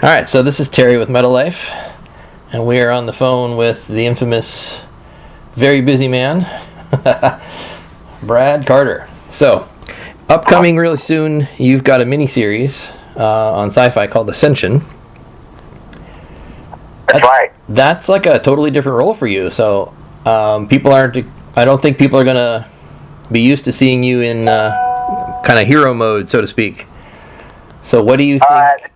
Alright, so this is Terry with Metal Life, and we are on the phone with the infamous, very busy man, Brad Carter. So, upcoming really soon, you've got a miniseries on SyFy called Ascension. That's right. That's like a totally different role for you, so people aren't, I don't think people are going to be used to seeing you in kind of hero mode, so to speak. So what do you think?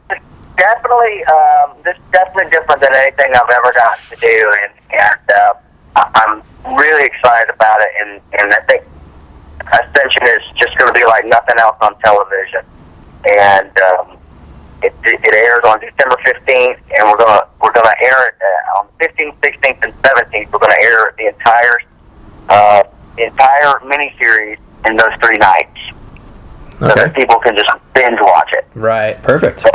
This is definitely different than anything I've ever gotten to do, and I'm really excited about it, and I think Ascension is just going to be like nothing else on television. And it airs on December 15th, and we're gonna air it on the 15th, 16th, and 17th. We're going to air the entire miniseries in those 3 nights, so that people can just binge watch it. Right, perfect. So,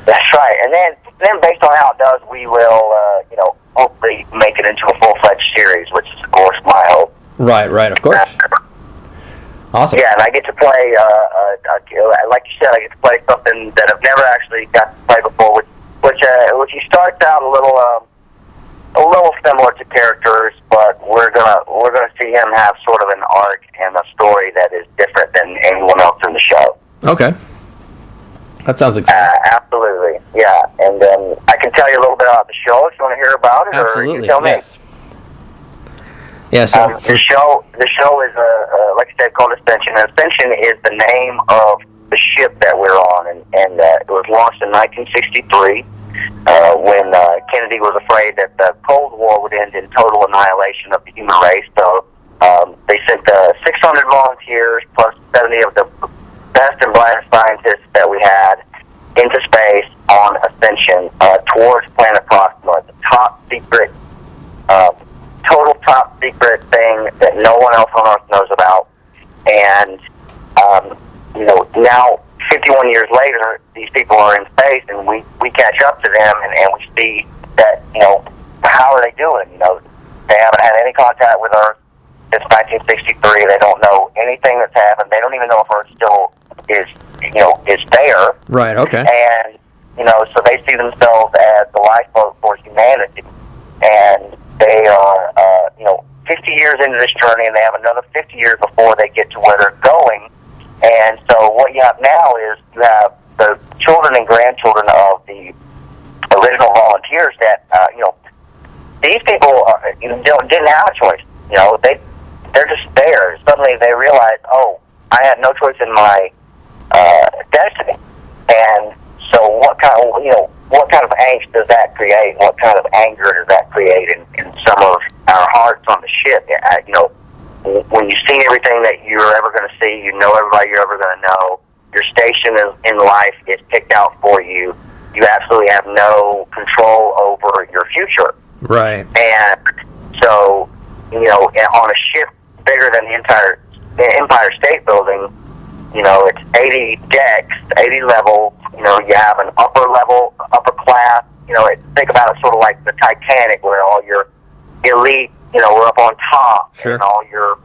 that's right, and then based on how it does, we will, hopefully make it into a full-fledged series, which is, of course, my hope. Right, of course. Awesome. Yeah, and I get to play, like you said, I get to play something that I've never actually got to play before, which starts out a little similar to characters, but we're gonna see him have sort of an arc and a story that is different than anyone else in the show. Okay. That sounds exciting. Absolutely, yeah. And I can tell you a little bit about the show if you want to hear about it. Absolutely, or you tell me. Yes. Yeah, so the show is like I said, called Ascension. Ascension is the name of the ship that we're on, and it was launched in 1963 when Kennedy was afraid that the Cold War would end in total annihilation of the human race. So they sent 600 volunteers plus 70 of the best and brightest scientists that we had into space on Ascension towards Planet Proxima, the top secret, total top secret thing that no one else on Earth knows about. And now 51 years later, these people are in space, and we catch up to them, and we see that how are they doing? They haven't had any contact with Earth since 1963. They don't know anything that's happened. They don't even know if Earth still is there. Right, okay. And, so they see themselves as the lifeboat for humanity. And they are, 50 years into this journey, and they have another 50 years before they get to where they're going. And so what you have now is you have the children and grandchildren of the original volunteers that, these people didn't have a choice. They're just there. Suddenly they realize, oh, I had no choice in my destiny. And so what kind of angst does that create? What kind of anger does that create in some of our hearts on the ship? When you see everything that you're ever going to see, everybody you're ever going to know, your station in life is picked out for you. You absolutely have no control over your future. Right. And so, on a ship bigger than the Empire State Building, it's 80 decks, 80 levels. You have an upper class. Think about it sort of like the Titanic, where all your elite, were up on top, sure, and all your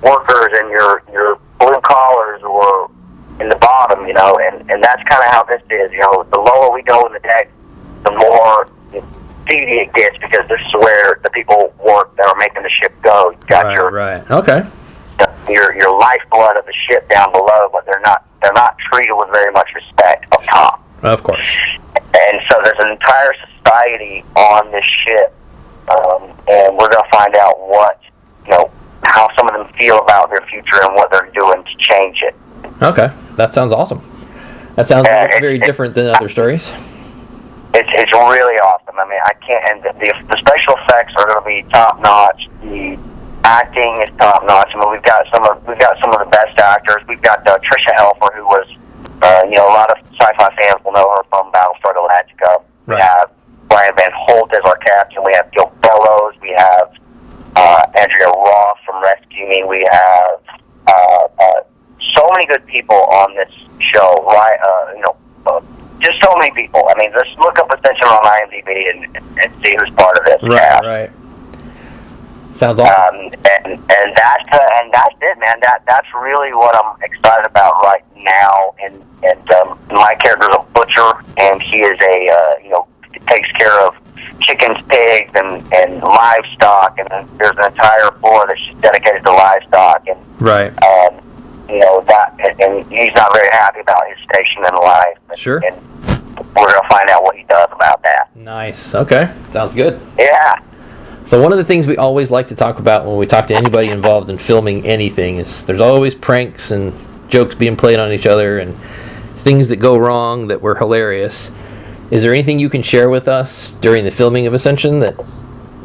workers and your blue collars were in the bottom. And that's kind of how this is. The lower we go in the deck, the more seedy it gets, because this is where the people work that are making the ship go. You got right. Okay. Your lifeblood of the ship down below, but they're not treated with very much respect up top. Of course. And so there's an entire society on this ship, and we're going to find out how some of them feel about their future and what they're doing to change it. Okay, that sounds awesome. That sounds very different than other stories. It's really awesome. I mean, I can't. And the special effects are going to be top notch. The acting is top notch. I mean, we've got some of the best actors. We've got Trisha Helfer, who was, a lot of sci-fi fans will know her from Battlestar Galactica. Right. We have Brian Van Holt as our captain. We have Gil Bellows. We have Andrea Ross from Rescue Me. We have so many good people on this show. Right? Just so many people. I mean, just look up Ascension on IMDb and see who's part of this. Right. Sounds awesome. And that's it, man. That's really what I'm excited about right now. And my character's a butcher, and he is takes care of chickens, pigs, and livestock. And then there's an entire floor that's just dedicated to livestock. And right. And he's not very happy about his station in life. Sure. And we're gonna find out what he does about that. Nice. Okay. Sounds good. Yeah. So one of the things we always like to talk about when we talk to anybody involved in filming anything is there's always pranks and jokes being played on each other and things that go wrong that were hilarious. Is there anything you can share with us during the filming of Ascension that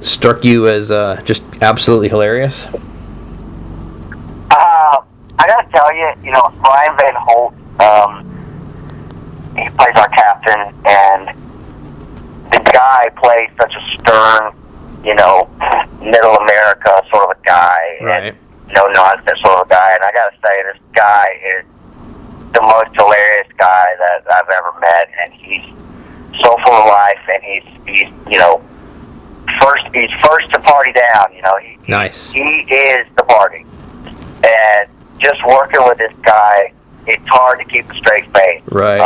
struck you as just absolutely hilarious? I gotta tell you, Brian Van Holt, he plays our captain, and the guy plays such a stern, middle America sort of a guy, right. And no nonsense sort of a guy. And I gotta say, this guy is the most hilarious guy that I've ever met, and he's so full of life, and he's first to party down. Nice. He is the party, and just working with this guy, it's hard to keep a straight face. Right.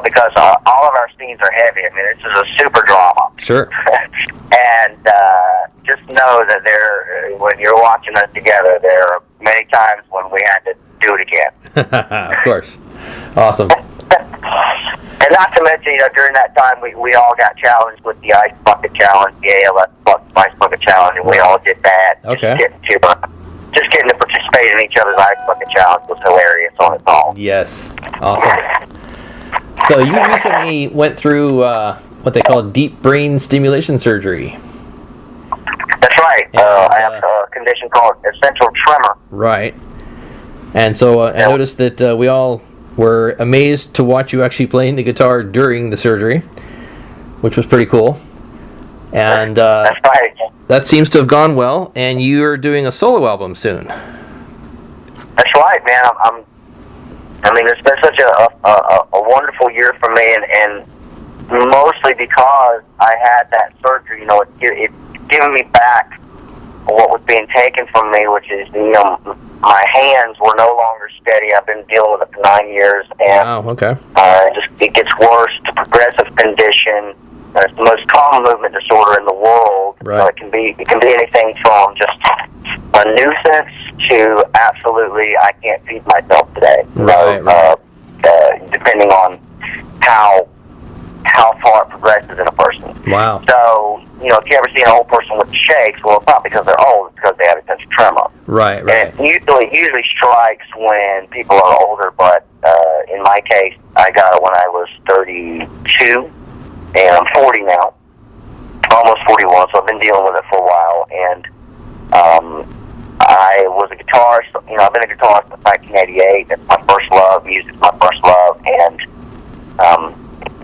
Because all of our scenes are heavy. I mean, this is a super drama. Sure. And just know that when you're watching us together, there are many times when we had to do it again. Of course. Awesome. And not to mention, during that time, we all got challenged with the Ice Bucket Challenge, the ALS Ice Bucket Challenge, and we all did that. Okay. Just getting to participate in each other's Ice Bucket Challenge was hilarious on its own. Yes. Awesome. So you recently went through what they call deep brain stimulation surgery. That's right. And, I have a condition called essential tremor. Right. And so I noticed that we all were amazed to watch you actually playing the guitar during the surgery, which was pretty cool. And that's right. That seems to have gone well, and you're doing a solo album soon. That's right, man. It's been such a wonderful year for me, and mostly because I had that surgery. It's given me back what was being taken from me, which is, my hands were no longer steady. I've been dealing with it for 9 years, and wow, okay. It gets worse. It's a progressive condition. It's the most common movement disorder in the world. Right. It can be anything from just a nuisance to absolutely I can't feed myself today. Right. Depending on how far it progresses in a person. Wow. So, if you ever see an old person with shakes, well, it's not because they're old, it's because they have essential tremor. Right. And it usually strikes when people are older, but in my case, I got it when I was 32, and I'm 40 now, almost 41, so I've been dealing with it for a while, and I was a guitarist. I've been a guitarist since 1988. That's my first love. Music's my first love, and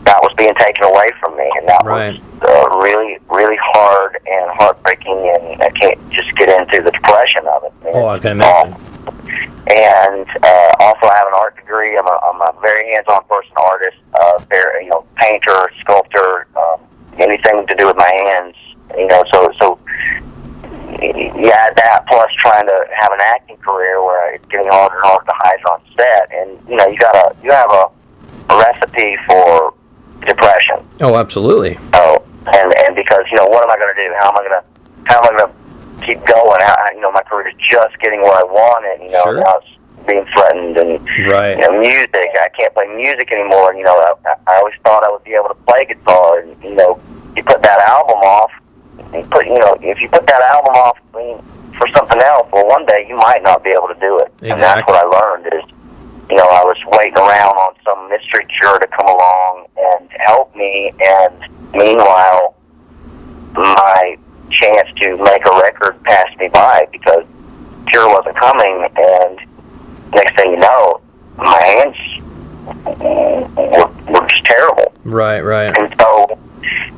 that was being taken away from me, and that right. was really, really hard and heartbreaking, and I can't just get into the depression of it. I can imagine. And also, I have an art degree. I'm a very hands-on person, artist, painter, sculptor, anything to do with my hands. So you add that plus trying to have an acting career where it's getting harder and harder to hide on set, and you have a recipe for depression. Oh, absolutely. Oh, and because what am I going to do? How am I going to keep going? My career is just getting where I want it. Sure. Now it's being threatened, and right. Music. I can't play music anymore. I always thought I would be able to play guitar, and you put that album off. If you put that album off for something else, well, one day you might not be able to do it. Exactly. And that's what I learned is, I was waiting around on some mystery cure to come along and help me, and meanwhile, my chance to make a record passed me by because cure wasn't coming, and next thing you know, my hands were just terrible. Right. And so,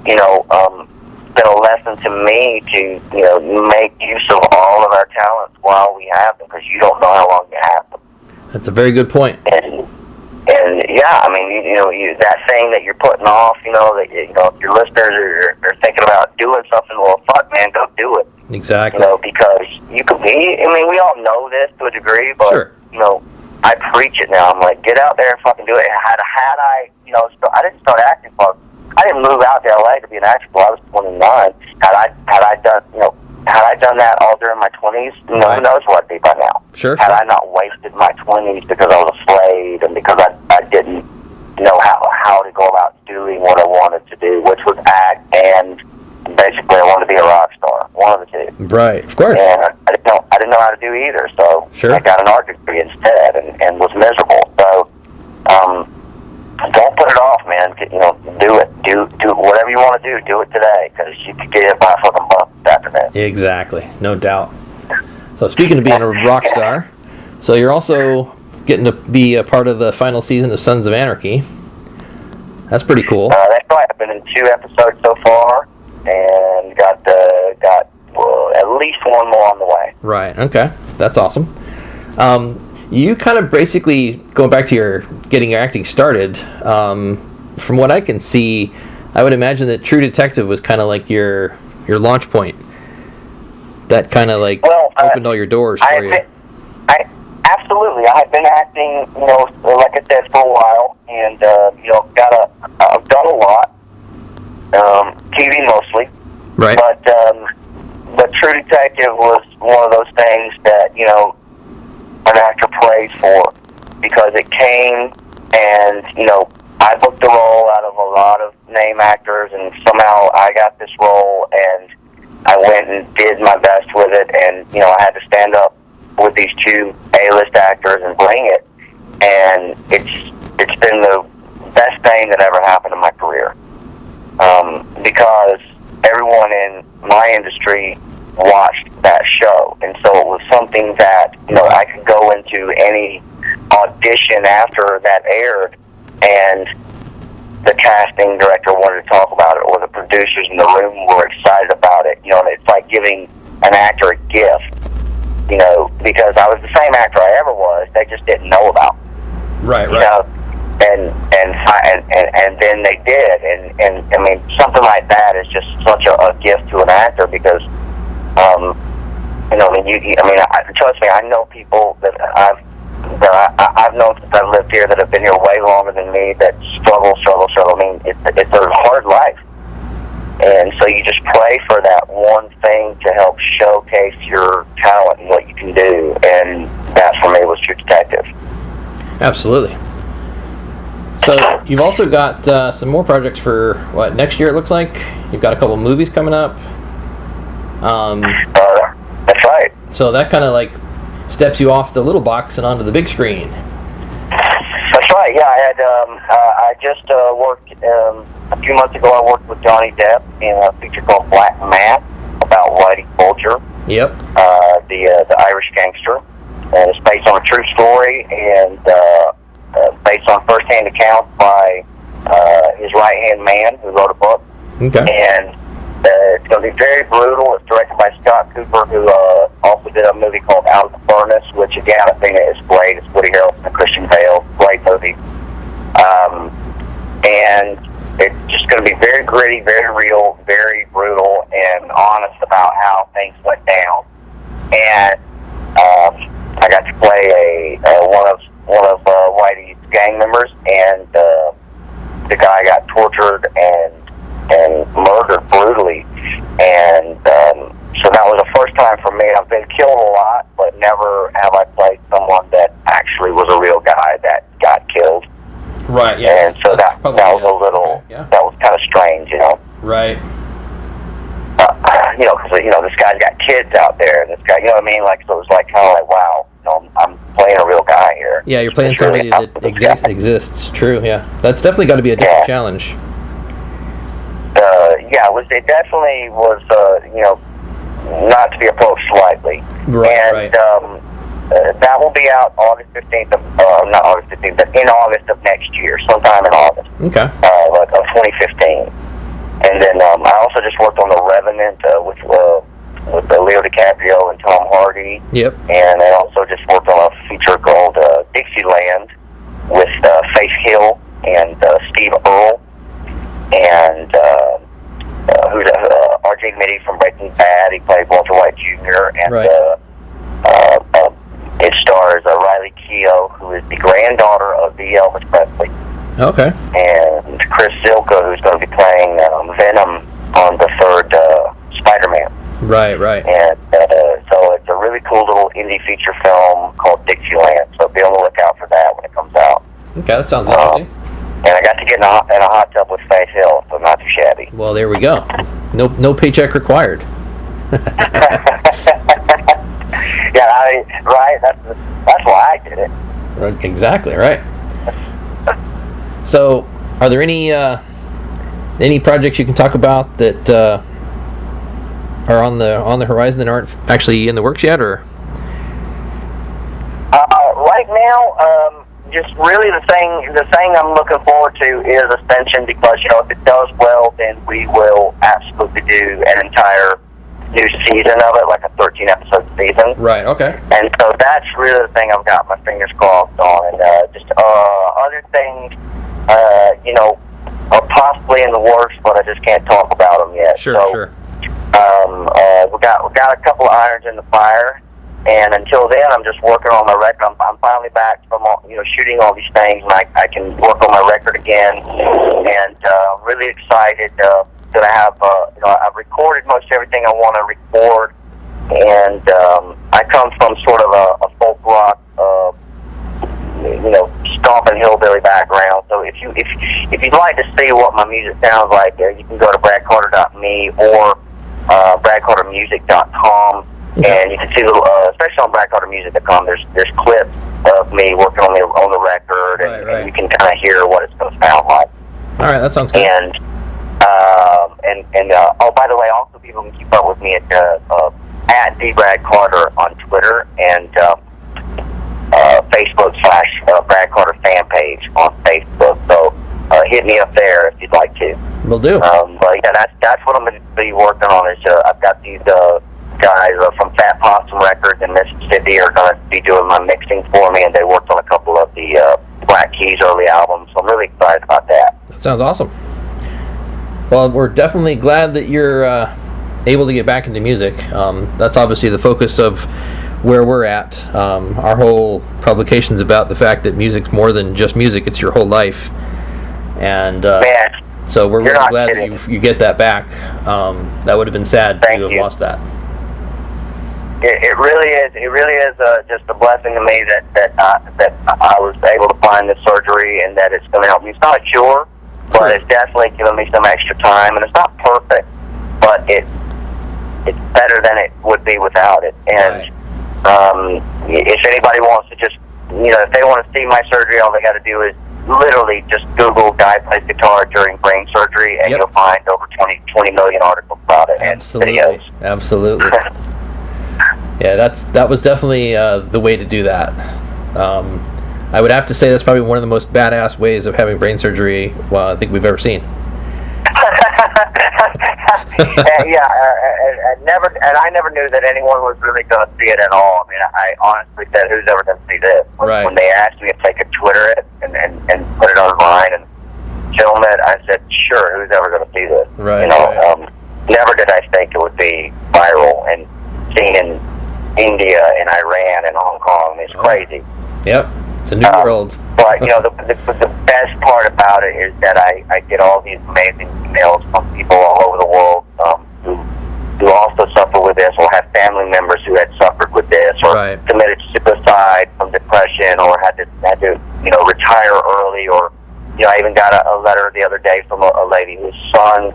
it's been a lesson to me to, make use of all of our talents while we have them, because you don't know how long you have them. That's a very good point. And And yeah, I mean, that thing that you're putting off, that if your listeners are thinking about doing something, well, fuck, man, go do it. Exactly. Because you could be. I mean, we all know this to a degree, but sure. I preach it now. I'm like, get out there and fucking do it. Had I, I didn't start acting for. I didn't move out to LA to be an actor until I was 29. Had I done that all during my 20s, who knows what I'd be by now. Sure. Had I not wasted my 20s because I was a slave and because I didn't know how to go about doing what I wanted to do, which was act, and basically I wanted to be a rock star. One of the two. Right, of course. And I didn't know how to do either, so sure. I got an art degree instead and was miserable. So, don't put it off, man. Do it. Do whatever you want to do. Do it today, because you could get hit by a fucking bus this afternoon. Exactly, no doubt. So speaking of being a rock star, so you're also getting to be a part of the final season of Sons of Anarchy. That's pretty cool. That's right. I've been in 2 episodes so far, and got at least one more on the way. Right. Okay. That's awesome. You kind of basically, going back to your getting your acting started, from what I can see, I would imagine that True Detective was kind of like your launch point. That kind of opened all your doors for you. Absolutely. I had been acting, like I said, for a while, and I've done a lot, TV mostly. Right. But True Detective was one of those things that an actor prays for, because it came and I booked the role out of a lot of name actors, and somehow I got this role, and I went and did my best with it, and I had to stand up with these 2 A-list actors and bring it, and it's been the best thing that ever happened in my career, because everyone in my industry watched that show, and so it was something that I could go into any audition after that aired, and the casting director wanted to talk about it, or the producers in the room were excited about it. And it's like giving an actor a gift, because I was the same actor I ever was. They just didn't know about. Right. And then they did, and I mean, something like that is just such a gift to an actor, because trust me, I know people that I've known since I've lived here that have been here way longer than me that struggle. I mean, it's a hard life. And so you just pray for that one thing to help showcase your talent and what you can do. And that, for me, was True Detective. Absolutely. So you've also got some more projects for, next year it looks like? You've got a couple movies coming up. That's right. So that kind of steps you off the little box and onto the big screen. That's right. Yeah, I just worked a few months ago. I worked with Johnny Depp in a feature called Black Matt about Whitey Bulger. Yep. The Irish gangster, and it's based on a true story, and based on first-hand accounts by his right-hand man who wrote a book. Okay. And it's going to be very brutal. It's directed by Scott Cooper, who also did a movie called Out of the Furnace, which, again, I think is great. It's Woody Harrelson and Christian Bale. Great movie. And it's just going to be very gritty, very real, very brutal, and honest about how things went down. And I got to play one of Whitey's gang members, and the guy got tortured and murdered brutally, and so that was the first time for me. I've been killed a lot, but never have I played someone that actually was a real guy that got killed. Right. Yeah. And so that was a little that was kind of strange, Right. Because this guy's got kids out there, and this guy, so it was kind of wow, I'm playing a real guy here. Yeah, you're playing somebody that exists. True. Yeah, that's definitely got to be a different challenge. It definitely was, not to be approached lightly. Right, and that will be out August 15th not August 15th, but in August of next year, sometime in August. Okay. Of 2015. And then I also just worked on The Revenant with Leo DiCaprio and Tom Hardy. Yep. And I also just worked on a feature called Dixieland with Faith Hill and Steve Earle, and who's R.J. Mitty from Breaking Bad. He played Walter White Jr. And right. It stars Riley Keough, who is the granddaughter of the Elvis Presley. Okay. And Chris Zilka, who's going to be playing Venom on the third Spider-Man. Right. And so it's a really cool little indie feature film called Dixieland. So be on the lookout for that when it comes out. Okay, that sounds interesting. And I got to get in a hot tub with Faith Hill, so not too shabby. Well, there we go. No paycheck required. Yeah, right. That's why I did it. Exactly right. So, are there any projects you can talk about that are on the horizon that aren't actually in the works yet, or? Right now, just really the thing I'm looking forward to is Ascension, because if it does well, then we will absolutely do an entire new season of it, like a 13-episode season. Right. Okay. And so that's really the thing I've got my fingers crossed on, and just other things, are possibly in the works, but I just can't talk about them yet. Sure. We got a couple of irons in the fire. And until then, I'm just working on my record. I'm finally back from shooting all these things, and I can work on my record again. And I'm really excited that I have. I've recorded most everything I want to record, and I come from sort of a folk rock, stomping hillbilly background. So if you'd like to see what my music sounds like, you can go to bradcarter.me or bradcartermusic.com. And you can see, especially on bradcartermusic.com, there's clips of me working on the record, and you can kind of hear what it's going to sound like. All right, that sounds good. And by the way, also people can keep up with me at @DBradCarter on Twitter and Facebook / Brad Carter fan page on Facebook. So hit me up there if you'd like to. Will do. But yeah, that's what I'm going to be working on. Is I've got these guys from Fat Possum Records in Mississippi are going to be doing my mixing for me, and they worked on a couple of the Black Keys early albums, so I'm really excited about that. That sounds awesome. Well, we're definitely glad that you're able to get back into music. That's obviously the focus of where we're at. Our whole publication's about the fact that music's more than just music, it's your whole life. And so we're really glad that you get that back. That would have been sad to have lost that. It really is. It really is just a blessing to me that I was able to find this surgery, and that it's going to help me. It's not a cure, but it's definitely given me some extra time, and it's not perfect, but it's better than it would be without it. And if anybody wants to just, if they want to see my surgery, all they got to do is literally just Google "guy plays guitar during brain surgery," and you'll find over 20 million articles about it and videos. Absolutely. Yeah, that was definitely the way to do that. I would have to say that's probably one of the most badass ways of having brain surgery I think we've ever seen. I never knew that anyone was really going to see it at all. I mean, I honestly said, "Who's ever going to see this?" When they asked me if they could Twitter it and put it online and film it, I said, "Sure, who's ever going to see this?" Never did I think it would be viral and seen in India and Iran and Hong Kong. It's crazy. Yep, it's a new world. But the best part about it is that I get all these amazing emails from people all over the world who also suffer with this, or have family members who had suffered with this, or committed suicide from depression, or had to retire early, or I even got a letter the other day from a lady whose son,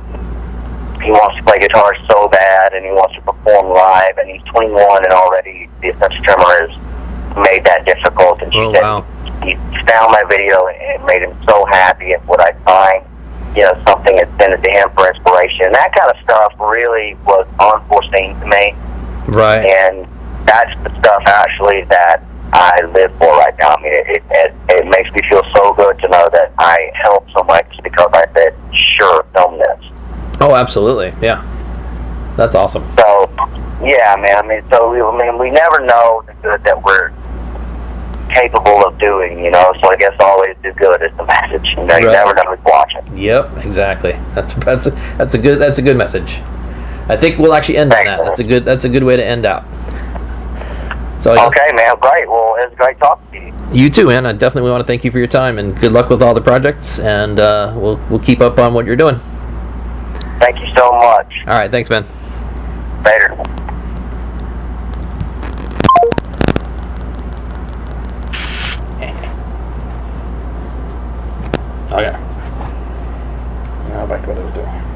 he wants to play guitar so bad, and he wants to perform live, and he's 21, and already the essential tremor has made that difficult. And she said he found my video, and it made him so happy at what I find, something had sent it to him for inspiration. And that kind of stuff really was unforeseen to me. Right. And that's the stuff actually that I live for right now. I mean, it makes me feel so good to know that I helped so much because I said, "Sure, film this." Oh, absolutely. Yeah. That's awesome. So, yeah, man. I mean, we never know the good that we're capable of doing, you know. So I guess always do good is the message. You know, you Right. never know who's watching. Yep, exactly. That's a good message. I think we'll actually end on Thanks, that. That's a good way to end out. So Okay, man. Great. Well, it was great talking to you. You too, man. I definitely want to thank you for your time and good luck with all the projects. And we'll keep up on what you're doing. Thank you so much. All right, thanks, man. Later. Okay. Now back to what I was doing.